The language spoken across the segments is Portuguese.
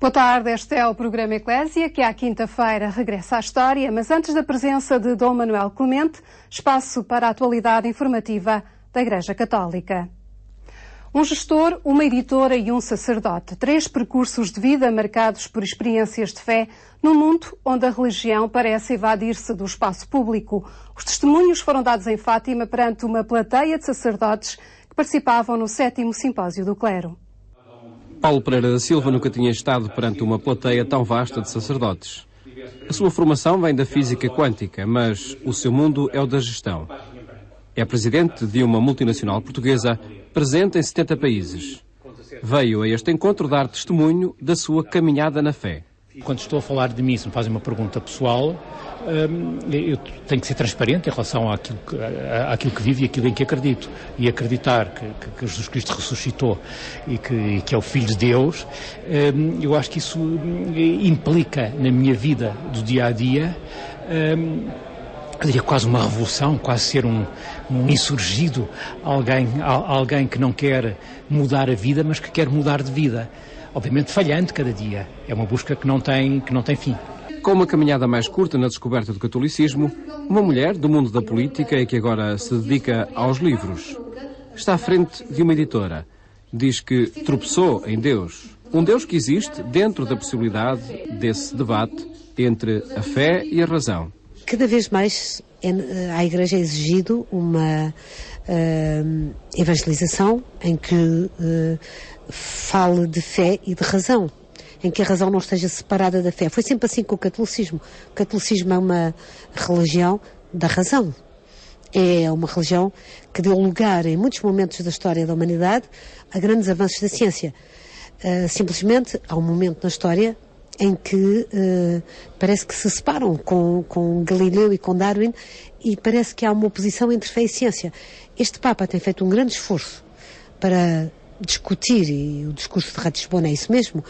Boa tarde, este é o programa Eclésia, que à quinta-feira regressa à história, mas antes da presença de Dom Manuel Clemente, espaço para a atualidade informativa da Igreja Católica. Um gestor, uma editora e um sacerdote. 3 percursos de vida marcados por experiências de fé num mundo onde a religião parece evadir-se do espaço público. Os testemunhos foram dados em Fátima perante uma plateia de sacerdotes que participavam no 7º Simpósio do Clero. Paulo Pereira da Silva nunca tinha estado perante uma plateia tão vasta de sacerdotes. A sua formação vem da física quântica, mas o seu mundo é o da gestão. É presidente de uma multinacional portuguesa presente em 70 países. Veio a este encontro dar testemunho da sua caminhada na fé. Quando estou a falar de mim, se me fazem uma pergunta pessoal, eu tenho que ser transparente em relação àquilo que vivo e àquilo em que acredito. E acreditar que Jesus Cristo ressuscitou e que é o Filho de Deus, eu acho que isso implica na minha vida do dia a dia, eu diria quase uma revolução, quase ser um insurgido, alguém que não quer mudar a vida, mas que quer mudar de vida. Obviamente falhando cada dia. É uma busca que não tem fim. Com uma caminhada mais curta na descoberta do catolicismo, uma mulher do mundo da política e que agora se dedica aos livros. Está à frente de uma editora. Diz que tropeçou em Deus. Um Deus que existe dentro da possibilidade desse debate entre a fé e a razão. Cada vez mais a Igreja é exigido uma evangelização em que fale de fé e de razão, em que a razão não esteja separada da fé. Foi sempre assim com o catolicismo. O catolicismo é uma religião da razão. É uma religião que deu lugar, em muitos momentos da história da humanidade, a grandes avanços da ciência. Simplesmente, há um momento na história em que parece que se separam com Galileu e com Darwin e parece que há uma oposição entre fé e ciência. Este Papa tem feito um grande esforço para discutir, e o discurso de Ratisbona é isso mesmo,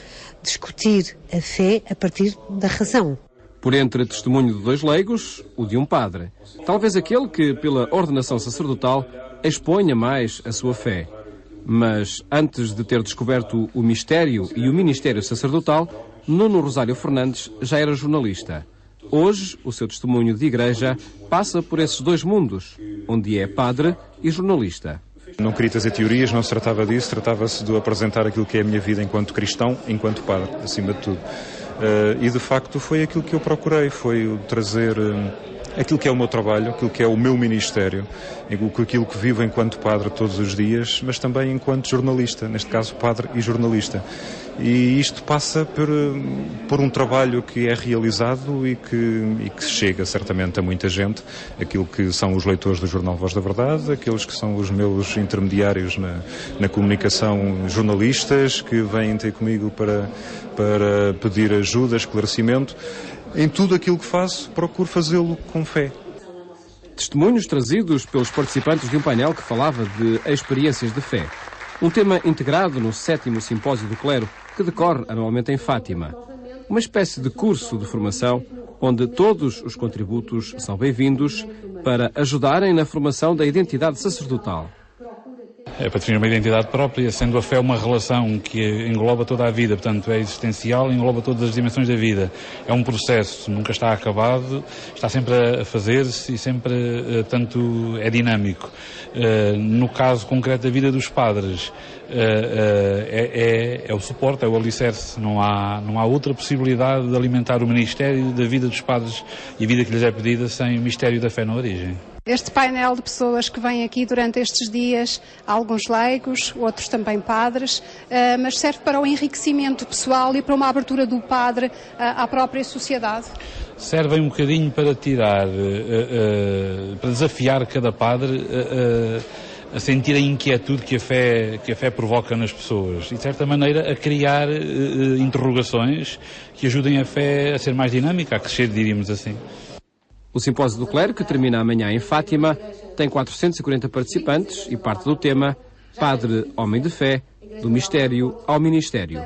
discutir a fé a partir da razão. Por entre testemunho de 2 leigos, o de um padre. Talvez aquele que, pela ordenação sacerdotal, exponha mais a sua fé. Mas, antes de ter descoberto o mistério e o ministério sacerdotal, Nuno Rosário Fernandes já era jornalista. Hoje, o seu testemunho de igreja passa por esses 2 mundos, onde é padre e jornalista. Não queria trazer teorias, não se tratava disso, tratava-se de apresentar aquilo que é a minha vida enquanto cristão, enquanto padre, acima de tudo. E de facto foi aquilo que eu procurei, foi o trazer aquilo que é o meu trabalho, aquilo que é o meu ministério, aquilo que vivo enquanto padre todos os dias, mas também enquanto jornalista, neste caso padre e jornalista. E isto passa por um trabalho que é realizado e que chega certamente a muita gente, aquilo que são os leitores do jornal Voz da Verdade, aqueles que são os meus intermediários na comunicação, jornalistas que vêm ter comigo para pedir ajuda, esclarecimento. Em tudo aquilo que faço, procuro fazê-lo com fé. Testemunhos trazidos pelos participantes de um painel que falava de experiências de fé. Um tema integrado no 7º Simpósio do Clero, que decorre anualmente em Fátima. Uma espécie de curso de formação, onde todos os contributos são bem-vindos para ajudarem na formação da identidade sacerdotal. É para definir uma identidade própria, sendo a fé uma relação que engloba toda a vida, portanto é existencial, engloba todas as dimensões da vida. É um processo, nunca está acabado, está sempre a fazer-se e sempre, tanto é dinâmico. No caso concreto da vida dos padres, é o suporte, é o alicerce. Não há outra possibilidade de alimentar o ministério da vida dos padres e a vida que lhes é pedida sem o mistério da fé na origem. Este painel de pessoas que vêm aqui durante estes dias, alguns leigos, outros também padres, mas serve para o enriquecimento pessoal e para uma abertura do padre à própria sociedade? Servem um bocadinho para tirar, para desafiar cada padre a sentir a inquietude que a fé provoca nas pessoas e, de certa maneira, a criar interrogações que ajudem a fé a ser mais dinâmica, a crescer, diríamos assim. O Simpósio do Clero, que termina amanhã em Fátima, tem 440 participantes e parte do tema Padre, Homem de Fé, do Mistério ao Ministério.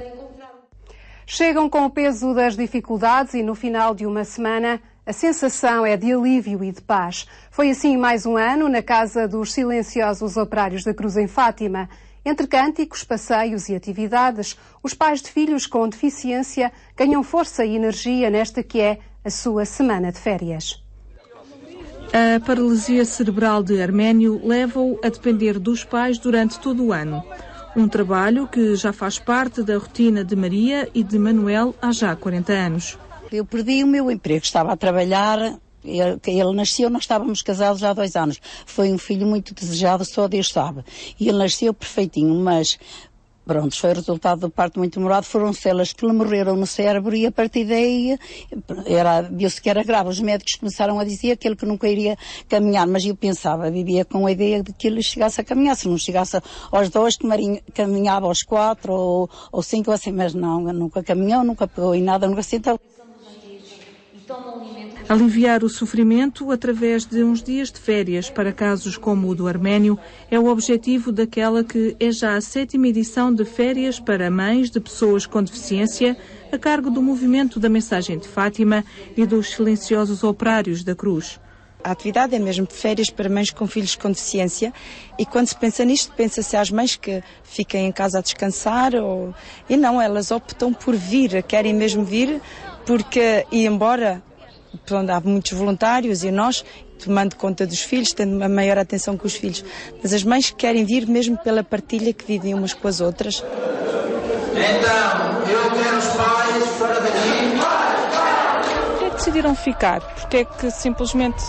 Chegam com o peso das dificuldades e no final de uma semana a sensação é de alívio e de paz. Foi assim mais um ano na Casa dos Silenciosos Operários da Cruz em Fátima. Entre cânticos, passeios e atividades, os pais de filhos com deficiência ganham força e energia nesta que é a sua semana de férias. A paralisia cerebral de Arménio leva-o a depender dos pais durante todo o ano. Um trabalho que já faz parte da rotina de Maria e de Manuel há já 40 anos. Eu perdi o meu emprego, estava a trabalhar, ele nasceu, nós estávamos casados há 2 anos. Foi um filho muito desejado, só Deus sabe. E ele nasceu perfeitinho, mas pronto, foi o resultado do parto muito demorado. Foram células que lhe morreram no cérebro e a partir daí viu-se que era grave. Os médicos começaram a dizer que ele que nunca iria caminhar, mas eu pensava, vivia com a ideia de que ele chegasse a caminhar. Se não chegasse aos 2, caminhava aos 4 ou 5, assim, mas não, nunca caminhou, nunca pegou em nada, nunca sentou. Aliviar o sofrimento através de uns dias de férias para casos como o do Arménio é o objetivo daquela que é já a 7ª edição de férias para mães de pessoas com deficiência, a cargo do movimento da Mensagem de Fátima e dos silenciosos operários da Cruz. A atividade é mesmo de férias para mães com filhos com deficiência e quando se pensa nisto, pensa-se às mães que fiquem em casa a descansar e não, elas optam por vir, querem mesmo vir porque, e embora há muitos voluntários e nós tomando conta dos filhos, tendo uma maior atenção com os filhos, mas as mães querem vir mesmo pela partilha que vivem umas com as outras. Então, eu quero os pais fora daqui. Por que é que decidiram ficar? Porque é que simplesmente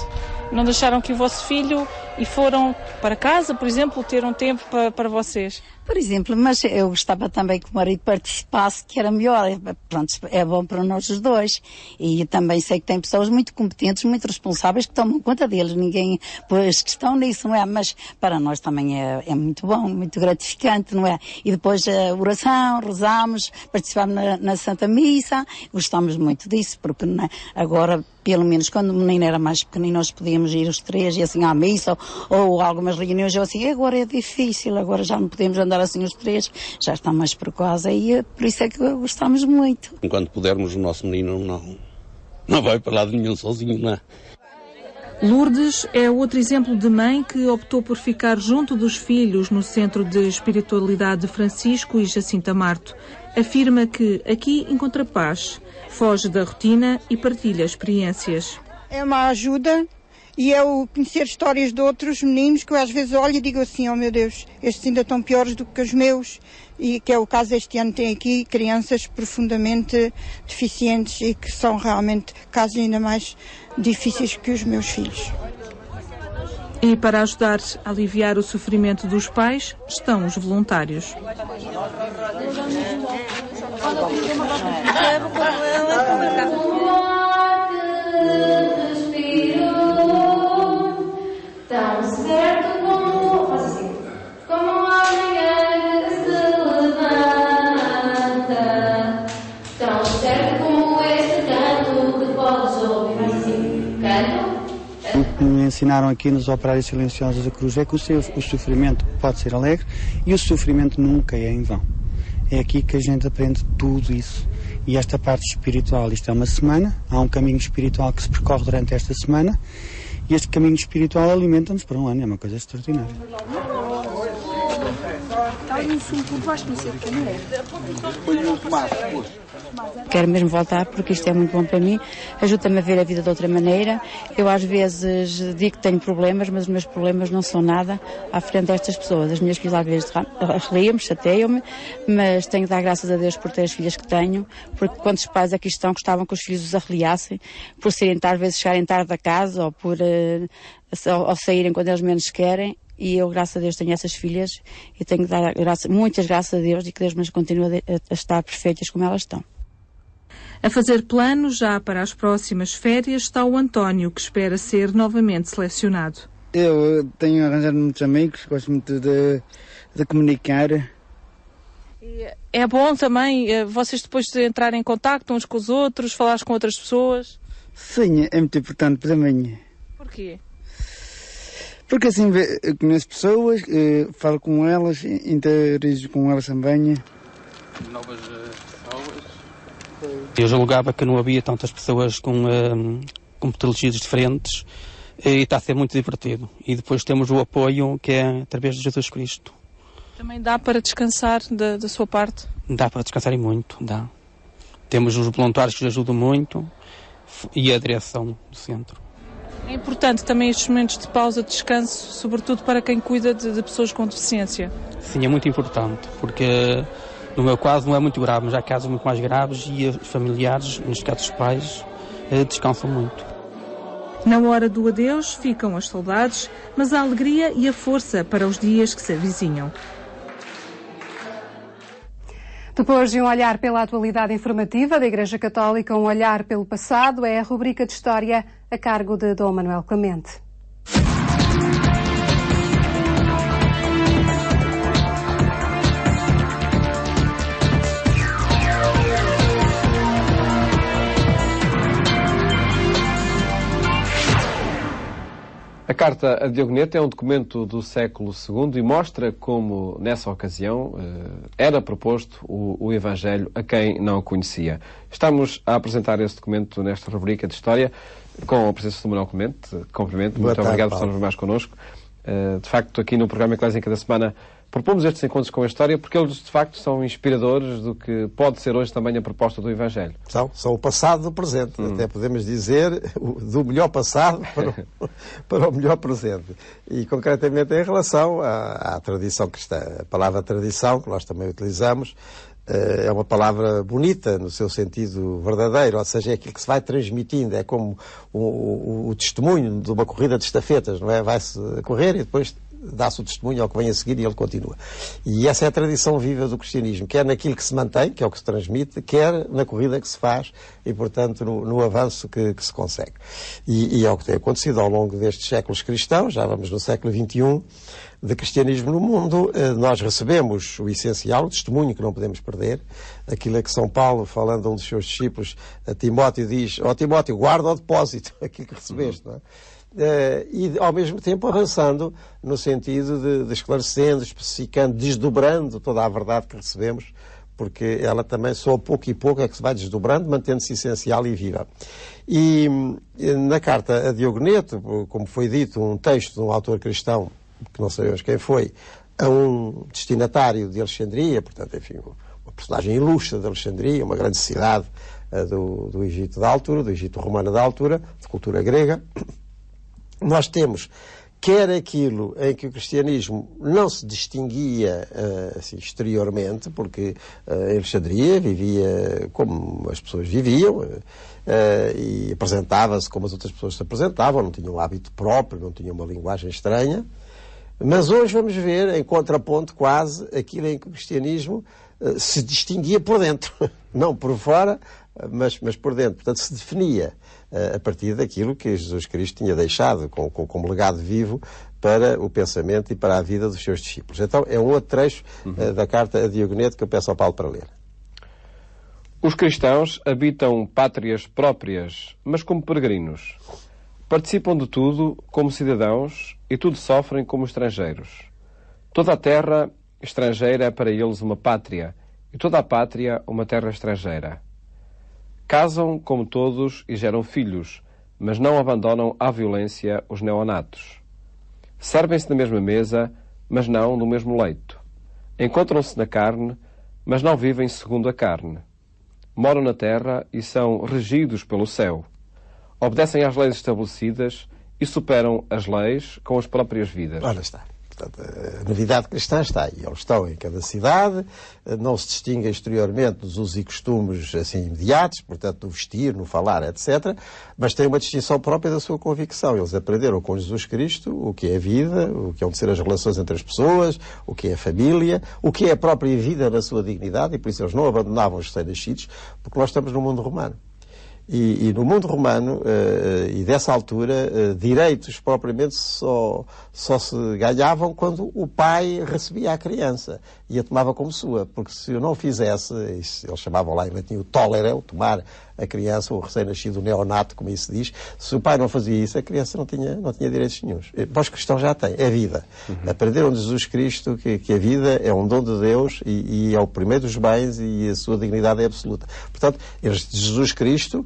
não deixaram que o vosso filho e foram para casa, por exemplo, ter um tempo para vocês? Por exemplo, mas eu gostava também que o marido participasse, que era melhor. Pronto, é bom para nós os dois. E também sei que tem pessoas muito competentes, muito responsáveis, que tomam conta deles. Ninguém pôs questão nisso, não é? Mas para nós também é muito bom, muito gratificante, não é? E depois a oração, rezamos, participamos na Santa Missa. Gostamos muito disso, porque não é? Agora, pelo menos quando o menino era mais pequenino, nós podíamos ir os 3 e assim à missa ou algumas reuniões. Eu assim, agora é difícil, agora já não podemos andar assim os 3, já está mais precoce e por isso é que gostamos muito. Enquanto pudermos, o nosso menino não vai para lado nenhum sozinho, não é? Lourdes é outro exemplo de mãe que optou por ficar junto dos filhos no Centro de Espiritualidade de Francisco e Jacinta Marto. Afirma que aqui encontra paz, foge da rotina e partilha experiências. É uma ajuda e é o conhecer histórias de outros meninos que eu às vezes olho e digo assim, oh meu Deus, estes ainda estão piores do que os meus, e que é o caso este ano. Tem aqui crianças profundamente deficientes e que são realmente casos ainda mais difíceis que os meus filhos. E para ajudar a aliviar o sofrimento dos pais estão os voluntários. Tão certo como amanhã que se levanta, tão certo como esse canto que podes ouvir assim. Canto? O que me ensinaram aqui nos Operários Silenciosos da Cruz é que o sofrimento pode ser alegre e o sofrimento nunca é em vão. É aqui que a gente aprende tudo isso. E esta parte espiritual, isto é uma semana, há um caminho espiritual que se percorre durante esta semana. E este caminho espiritual alimenta-nos para um ano, é uma coisa extraordinária. Quero mesmo voltar porque isto é muito bom para mim, ajuda-me a ver a vida de outra maneira. Eu às vezes digo que tenho problemas, mas os meus problemas não são nada à frente destas pessoas. As minhas filhas às vezes arreliam-me, chateiam-me, mas tenho que dar graças a Deus por ter as filhas que tenho, porque quantos pais aqui estão gostavam que os filhos os arreliassem, por serem às vezes chegarem tarde da casa ou por ou saírem quando eles menos querem. E eu, graças a Deus, tenho essas filhas e tenho que dar muitas graças a Deus e que Deus me continue a estar perfeitas como elas estão. A fazer planos já para as próximas férias está o António, que espera ser novamente selecionado. Eu tenho arranjado muitos amigos, gosto muito de comunicar. É bom também vocês depois de entrarem em contacto uns com os outros, falar com outras pessoas? Sim, é muito importante para mim. Porquê? Porque assim eu conheço pessoas, falo com elas, interajo com elas também. Novas pessoas. Eu julgava que não havia tantas pessoas com patologias diferentes e está a ser muito divertido. E depois temos o apoio que é através de Jesus Cristo. Também dá para descansar da sua parte? Dá para descansar e muito, dá. Temos os voluntários que nos ajudam muito e a direção do centro. É importante também estes momentos de pausa, de descanso, sobretudo para quem cuida de pessoas com deficiência? Sim, é muito importante, porque no meu caso não é muito grave, mas há casos muito mais graves e os familiares, neste caso os pais, descansam muito. Na hora do adeus ficam as saudades, mas a alegria e a força para os dias que se avizinham. Depois de um olhar pela atualidade informativa da Igreja Católica, um olhar pelo passado, é a rubrica de História a cargo de Dom Manuel Clemente. A Carta a Diogonete é um documento do século II e mostra como, nessa ocasião, era proposto o Evangelho a quem não o conhecia. Estamos a apresentar esse documento nesta rubrica de História com a presença do Manuel Clemente. Cumprimento. Muito obrigado por estarmos mais connosco. De facto, aqui no programa Eclésia cada semana propomos estes encontros com a História porque eles, de facto, são inspiradores do que pode ser hoje também a proposta do Evangelho. São o passado do presente. Até podemos dizer do melhor passado para o melhor presente. E, concretamente, em relação à tradição cristã. A palavra tradição, que nós também utilizamos, é uma palavra bonita no seu sentido verdadeiro, ou seja, é aquilo que se vai transmitindo, é como o testemunho de uma corrida de estafetas, não é? Vai-se correr e depois dá-se o testemunho ao que vem a seguir e ele continua. E essa é a tradição viva do cristianismo, quer naquilo que se mantém, que é o que se transmite, quer na corrida que se faz e, portanto, no avanço que se consegue. E é o que tem acontecido ao longo destes séculos cristãos, já vamos no século XXI, de cristianismo no mundo. Nós recebemos o essencial, o testemunho que não podemos perder, aquilo é que São Paulo, falando a um dos seus discípulos, a Timóteo, diz: Timóteo, guarda ao depósito aquilo que recebeste, não é? E ao mesmo tempo avançando no sentido de esclarecendo, especificando, desdobrando toda a verdade que recebemos, porque ela também só pouco e pouco é que se vai desdobrando, mantendo-se essencial e viva. E na carta a Diogonete, como foi dito, um texto de um autor cristão, que não sabemos quem foi, a um destinatário de Alexandria, portanto, enfim, uma personagem ilustre de Alexandria, uma grande cidade do Egito da altura, do Egito romano da altura, de cultura grega. Nós temos, quer aquilo em que o cristianismo não se distinguia assim, exteriormente, porque em Alexandria vivia como as pessoas viviam e apresentava-se como as outras pessoas se apresentavam, não tinha um hábito próprio, não tinha uma linguagem estranha. Mas hoje vamos ver, em contraponto quase, aquilo em que o cristianismo se distinguia por dentro. Não por fora, mas por dentro. Portanto, se definia a partir daquilo que Jesus Cristo tinha deixado como legado vivo para o pensamento e para a vida dos seus discípulos. Então, é um outro trecho da carta a Diogonete que eu peço ao Paulo para ler. Os cristãos habitam pátrias próprias, mas como peregrinos. Participam de tudo como cidadãos e tudo sofrem como estrangeiros. Toda a terra estrangeira é para eles uma pátria, e toda a pátria uma terra estrangeira. Casam como todos e geram filhos, mas não abandonam à violência os neonatos. Servem-se da mesma mesa, mas não no mesmo leito. Encontram-se na carne, mas não vivem segundo a carne. Moram na terra e são regidos pelo céu. Obedecem às leis estabelecidas e superam as leis com as próprias vidas. Ora está. Portanto, a novidade cristã está aí. Eles estão em cada cidade, não se distinguem exteriormente dos usos e costumes assim imediatos, portanto, no vestir, no falar, etc., mas têm uma distinção própria da sua convicção. Eles aprenderam com Jesus Cristo o que é a vida, o que é de ser as relações entre as pessoas, o que é a família, o que é a própria vida na sua dignidade, e por isso eles não abandonavam os recém-nascidos, porque nós estamos no mundo romano. E no mundo romano, e dessa altura, direitos propriamente só se ganhavam quando o pai recebia a criança e a tomava como sua, porque se eu não fizesse, eles chamavam lá em latim o tolere, o tomar a criança, o recém-nascido, o neonato, como isso se diz, se o pai não fazia isso, a criança não tinha direitos nenhuns. Para os cristãos já tem, é vida. Aprenderam de Jesus Cristo que a vida é um dom de Deus e é o primeiro dos bens e a sua dignidade é absoluta. Portanto, eles de Jesus Cristo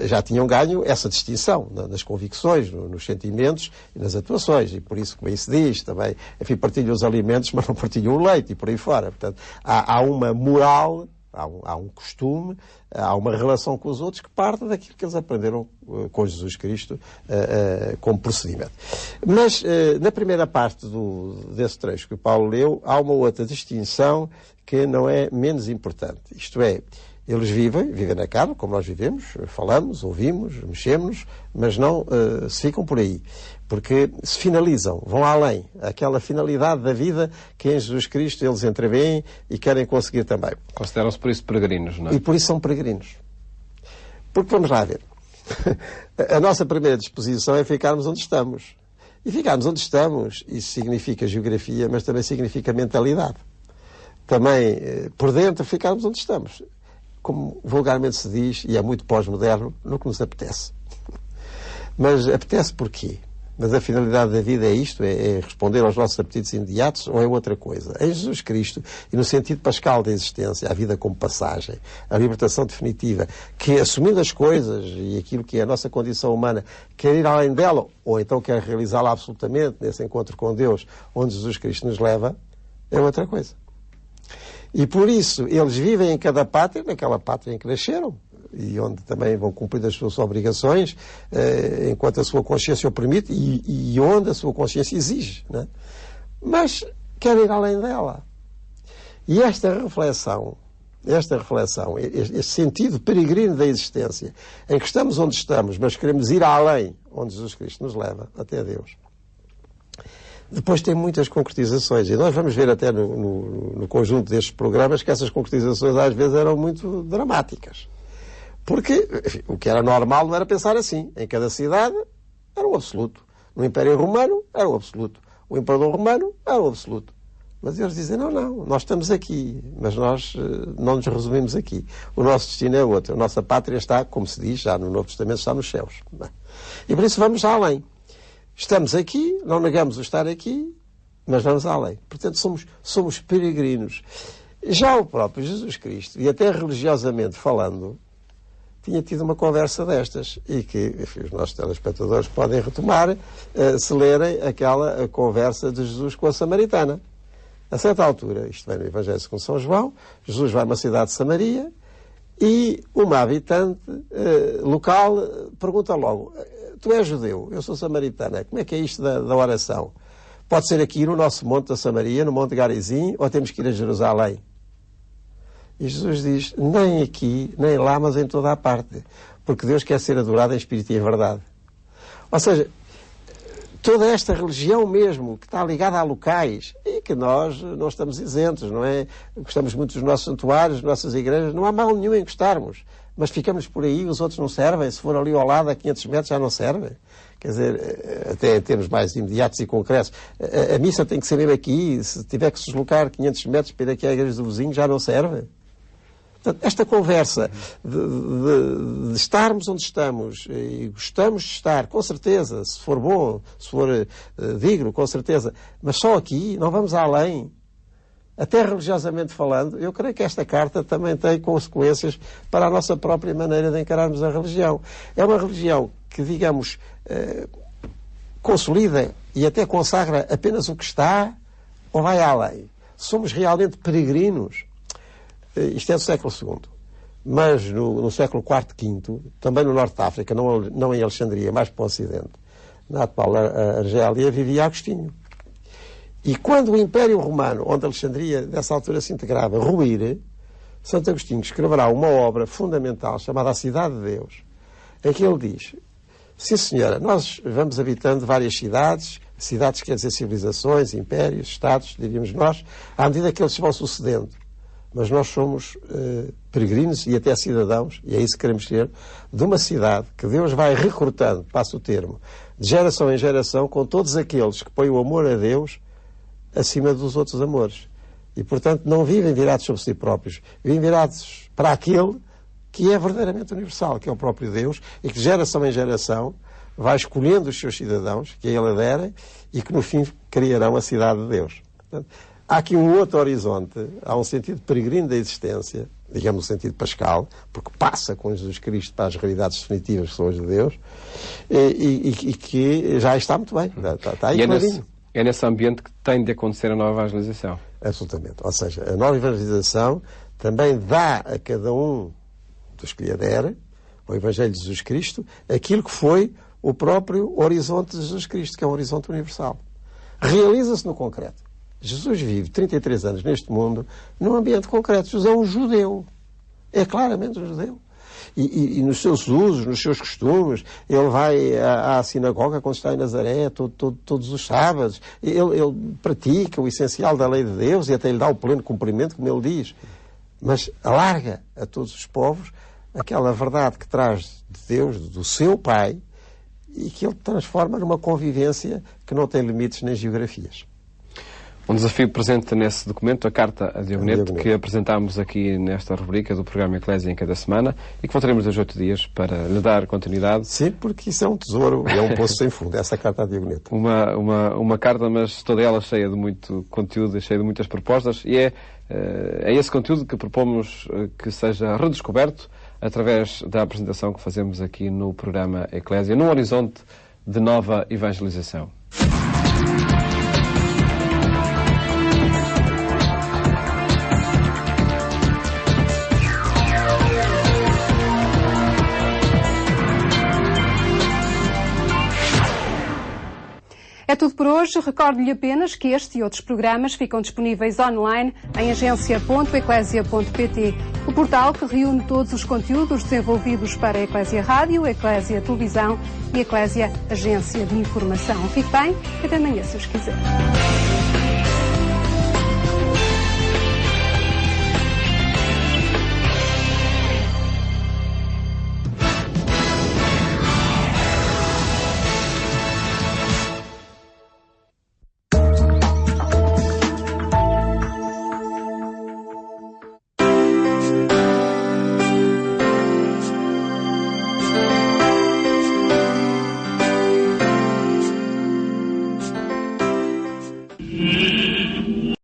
já tinham ganho essa distinção nas convicções, nos sentimentos e nas atuações. E por isso, como aí se diz, também, enfim, partilham os alimentos, mas não partilham o leite e por aí fora. Portanto, há uma moral, há um costume, há uma relação com os outros que parte daquilo que eles aprenderam com Jesus Cristo como procedimento. Mas, na primeira parte desse trecho que o Paulo leu, há uma outra distinção que não é menos importante. Isto é, eles vivem na carne, como nós vivemos, falamos, ouvimos, mexemos-nos, mas não se ficam por aí. Porque se finalizam, vão além. Aquela finalidade da vida que em Jesus Cristo eles entreveem e querem conseguir também. Consideram-se por isso peregrinos, não é? E por isso são peregrinos. Porque vamos lá ver. A nossa primeira disposição é ficarmos onde estamos. E ficarmos onde estamos, isso significa geografia, mas também significa mentalidade. Também, por dentro, ficarmos onde estamos. Como vulgarmente se diz, e é muito pós-moderno, no que nos apetece. Mas apetece porquê? Mas a finalidade da vida é isto? É responder aos nossos apetites imediatos ou é outra coisa? Em Jesus Cristo, e no sentido pascal da existência, a vida como passagem, a libertação definitiva, que assumindo as coisas e aquilo que é a nossa condição humana, quer ir além dela, ou então quer realizá-la absolutamente nesse encontro com Deus, onde Jesus Cristo nos leva, é outra coisa. E por isso, eles vivem em cada pátria, naquela pátria em que nasceram, e onde também vão cumprir as suas obrigações, enquanto a sua consciência o permite, e onde a sua consciência exige, né? Mas querem ir além dela. E esta reflexão, este sentido peregrino da existência, em que estamos onde estamos, mas queremos ir além, onde Jesus Cristo nos leva, até Deus, depois tem muitas concretizações, e nós vamos ver até no conjunto destes programas que essas concretizações às vezes eram muito dramáticas. Porque, enfim, o que era normal não era pensar assim. Em cada cidade era o absoluto. No Império Romano era o absoluto. O Imperador Romano era o absoluto. Mas eles dizem, não, nós estamos aqui, mas nós não nos resumimos aqui. O nosso destino é outro. A nossa pátria está, como se diz, já no Novo Testamento, está nos céus. E por isso vamos além. Estamos aqui, não negamos o estar aqui, mas vamos além. Portanto, somos peregrinos. Já o próprio Jesus Cristo, e até religiosamente falando, tinha tido uma conversa destas, e que, enfim, os nossos telespectadores podem retomar se lerem aquela conversa de Jesus com a samaritana. A certa altura, isto vem no Evangelho segundo São João, Jesus vai a uma cidade de Samaria e uma habitante local pergunta logo, tu és judeu, eu sou samaritana, como é que é isto da oração? Pode ser aqui no nosso monte da Samaria, no Monte Garizim, ou temos que ir a Jerusalém? E Jesus diz, nem aqui, nem lá, mas em toda a parte. Porque Deus quer ser adorado em espírito e em verdade. Ou seja, toda esta religião mesmo, que está ligada a locais, e que nós não estamos isentos, não é? Gostamos muito dos nossos santuários, das nossas igrejas, não há mal nenhum em gostarmos. Mas ficamos por aí, os outros não servem, se for ali ao lado a 500 metros já não servem. Quer dizer, até em termos mais imediatos e concretos, a missa tem que ser mesmo aqui, se tiver que se deslocar 500 metros para ir aqui à igreja do vizinho já não serve. Portanto, esta conversa de estarmos onde estamos e gostamos de estar, com certeza, se for bom, se for digno, com certeza, mas só aqui, não vamos além. Até religiosamente falando, eu creio que esta carta também tem consequências para a nossa própria maneira de encararmos a religião. É uma religião que, digamos, consolida e até consagra apenas o que está ou vai além. Somos realmente peregrinos. Isto é do século II. Mas no século IV, V, também no Norte de África, não em Alexandria, mais para o Ocidente, na atual Argélia, vivia Agostinho. E quando o Império Romano, onde Alexandria nessa altura se integrava, ruir, Santo Agostinho escreverá uma obra fundamental chamada A Cidade de Deus, em que ele diz, sim senhora, nós vamos habitando várias cidades quer dizer civilizações, impérios, estados, diríamos nós, à medida que eles se vão sucedendo. Mas nós somos peregrinos e até cidadãos, e é isso que queremos ser, de uma cidade que Deus vai recrutando, passo o termo, de geração em geração, com todos aqueles que põem o amor a Deus acima dos outros amores. E, portanto, não vivem virados sobre si próprios, vivem virados para aquele que é verdadeiramente universal, que é o próprio Deus, e que de geração em geração vai escolhendo os seus cidadãos, que a ele aderem, e que no fim criarão a cidade de Deus. Portanto, há aqui um outro horizonte, há um sentido peregrino da existência, digamos no sentido pascal, porque passa com Jesus Cristo para as realidades definitivas que são as de Deus, e que já está muito bem. Está aí clarinho. É nesse ambiente que tem de acontecer a nova evangelização. Absolutamente. Ou seja, a nova evangelização também dá a cada um dos que lhe aderem ao Evangelho de Jesus Cristo aquilo que foi o próprio horizonte de Jesus Cristo, que é um horizonte universal. Realiza-se no concreto. Jesus vive 33 anos neste mundo num ambiente concreto. Jesus é um judeu. É claramente um judeu. E nos seus usos, nos seus costumes, ele vai à sinagoga quando está em Nazaré, todos os sábados. Ele pratica o essencial da lei de Deus e até lhe dá o pleno cumprimento, como ele diz. Mas alarga a todos os povos aquela verdade que traz de Deus, do seu Pai, e que ele transforma numa convivência que não tem limites nem geografias. Um desafio presente nesse documento, a Carta a Diogonete, que apresentámos aqui nesta rubrica do programa Eclésia em cada semana e que voltaremos aos 8 dias para lhe dar continuidade. Sim, porque isso é um tesouro, é um poço sem fundo, essa Carta a Diogonete. Uma carta, mas toda ela cheia de muito conteúdo e cheia de muitas propostas, e é esse conteúdo que propomos que seja redescoberto através da apresentação que fazemos aqui no programa Eclésia, num horizonte de nova evangelização. É tudo por hoje. Recordo-lhe apenas que este e outros programas ficam disponíveis online em agência.eclésia.pt, o portal que reúne todos os conteúdos desenvolvidos para a Eclésia Rádio, Eclésia Televisão e Eclésia Agência de Informação. Fique bem, até amanhã, se os quiser.